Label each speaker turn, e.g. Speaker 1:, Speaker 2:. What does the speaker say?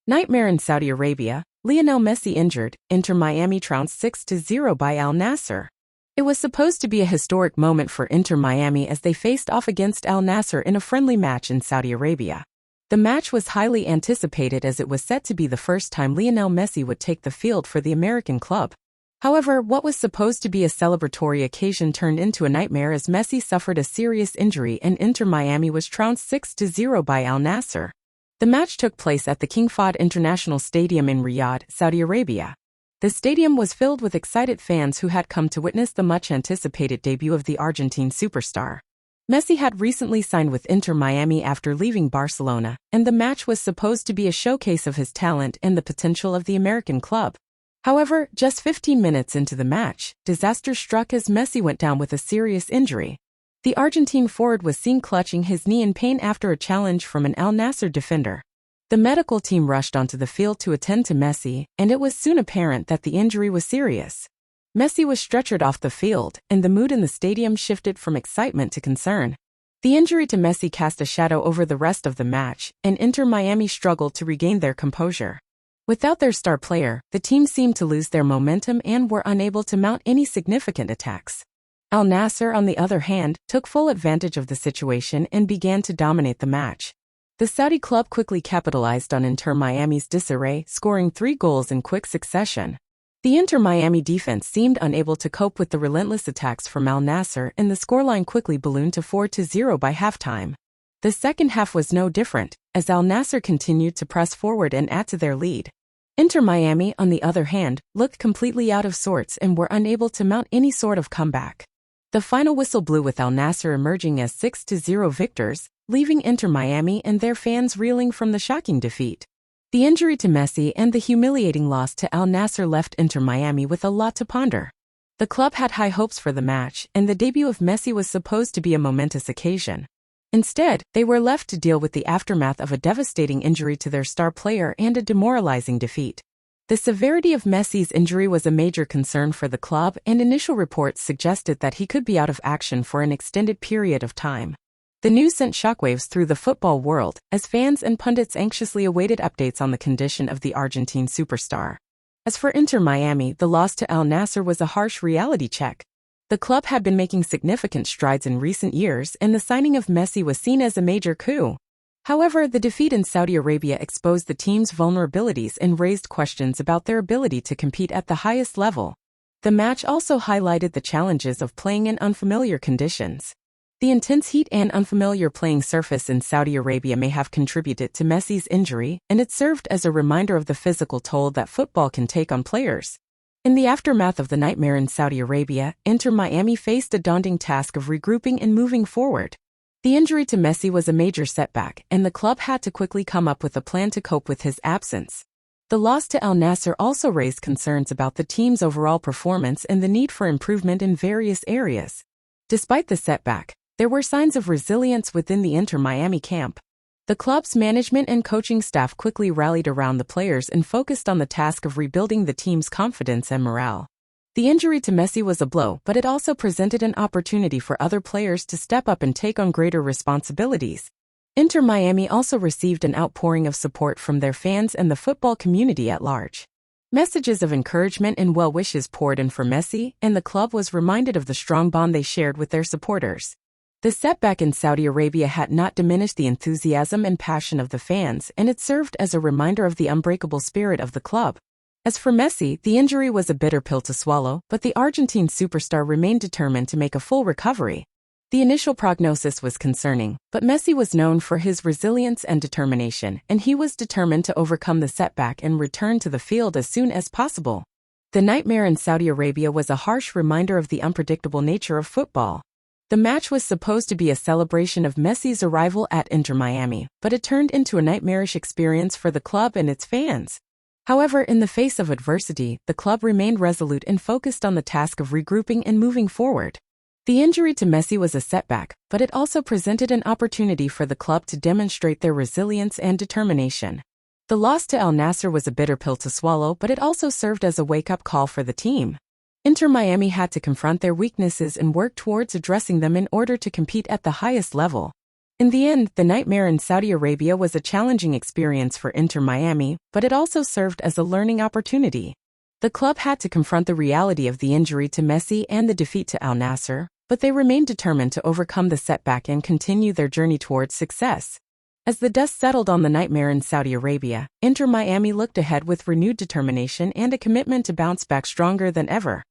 Speaker 1: Nightmare in Saudi Arabia, Lionel Messi injured, Inter Miami trounced 6-0 by al-Nassr. It was supposed to be a historic moment for Inter Miami as they faced off against al-Nassr in a friendly match in Saudi Arabia. The match was highly anticipated as it was set to be the first time Lionel Messi would take the field for the American club. However, what was supposed to be a celebratory occasion turned into a nightmare as Messi suffered a serious injury and Inter Miami was trounced 6-0 by al-Nassr. The match took place at the King Fahd International Stadium in Riyadh, Saudi Arabia. The stadium was filled with excited fans who had come to witness the much-anticipated debut of the Argentine superstar. Messi had recently signed with Inter Miami after leaving Barcelona, and the match was supposed to be a showcase of his talent and the potential of the American club. However, just 15 minutes into the match, disaster struck as Messi went down with a serious injury. The Argentine forward was seen clutching his knee in pain after a challenge from an al-Nassr defender. The medical team rushed onto the field to attend to Messi, and it was soon apparent that the injury was serious. Messi was stretchered off the field, and the mood in the stadium shifted from excitement to concern. The injury to Messi cast a shadow over the rest of the match, and Inter Miami struggled to regain their composure. Without their star player, the team seemed to lose their momentum and were unable to mount any significant attacks. Al-Nassr, on the other hand, took full advantage of the situation and began to dominate the match. The Saudi club quickly capitalized on Inter Miami's disarray, scoring 3 goals in quick succession. The Inter Miami defense seemed unable to cope with the relentless attacks from al-Nassr, and the scoreline quickly ballooned to 4-0 by halftime. The second half was no different, as al-Nassr continued to press forward and add to their lead. Inter Miami, on the other hand, looked completely out of sorts and were unable to mount any sort of comeback. The final whistle blew with al-Nassr emerging as 6-0 victors, leaving Inter Miami and their fans reeling from the shocking defeat. The injury to Messi and the humiliating loss to al-Nassr left Inter Miami with a lot to ponder. The club had high hopes for the match, and the debut of Messi was supposed to be a momentous occasion. Instead, they were left to deal with the aftermath of a devastating injury to their star player and a demoralizing defeat. The severity of Messi's injury was a major concern for the club, and initial reports suggested that he could be out of action for an extended period of time. The news sent shockwaves through the football world, as fans and pundits anxiously awaited updates on the condition of the Argentine superstar. As for Inter Miami, the loss to al-Nassr was a harsh reality check. The club had been making significant strides in recent years, and the signing of Messi was seen as a major coup. However, the defeat in Saudi Arabia exposed the team's vulnerabilities and raised questions about their ability to compete at the highest level. The match also highlighted the challenges of playing in unfamiliar conditions. The intense heat and unfamiliar playing surface in Saudi Arabia may have contributed to Messi's injury, and it served as a reminder of the physical toll that football can take on players. In the aftermath of the nightmare in Saudi Arabia, Inter Miami faced a daunting task of regrouping and moving forward. The injury to Messi was a major setback, and the club had to quickly come up with a plan to cope with his absence. The loss to al-Nassr also raised concerns about the team's overall performance and the need for improvement in various areas. Despite the setback, there were signs of resilience within the Inter Miami camp. The club's management and coaching staff quickly rallied around the players and focused on the task of rebuilding the team's confidence and morale. The injury to Messi was a blow, but it also presented an opportunity for other players to step up and take on greater responsibilities. Inter Miami also received an outpouring of support from their fans and the football community at large. Messages of encouragement and well wishes poured in for Messi, and the club was reminded of the strong bond they shared with their supporters. The setback in Saudi Arabia had not diminished the enthusiasm and passion of the fans, and it served as a reminder of the unbreakable spirit of the club. As for Messi, the injury was a bitter pill to swallow, but the Argentine superstar remained determined to make a full recovery. The initial prognosis was concerning, but Messi was known for his resilience and determination, and he was determined to overcome the setback and return to the field as soon as possible. The nightmare in Saudi Arabia was a harsh reminder of the unpredictable nature of football. The match was supposed to be a celebration of Messi's arrival at Inter Miami, but it turned into a nightmarish experience for the club and its fans. However, in the face of adversity, the club remained resolute and focused on the task of regrouping and moving forward. The injury to Messi was a setback, but it also presented an opportunity for the club to demonstrate their resilience and determination. The loss to al-Nassr was a bitter pill to swallow, but it also served as a wake-up call for the team. Inter Miami had to confront their weaknesses and work towards addressing them in order to compete at the highest level. In the end, the nightmare in Saudi Arabia was a challenging experience for Inter Miami, but it also served as a learning opportunity. The club had to confront the reality of the injury to Messi and the defeat to al-Nassr, but they remained determined to overcome the setback and continue their journey towards success. As the dust settled on the nightmare in Saudi Arabia, Inter Miami looked ahead with renewed determination and a commitment to bounce back stronger than ever.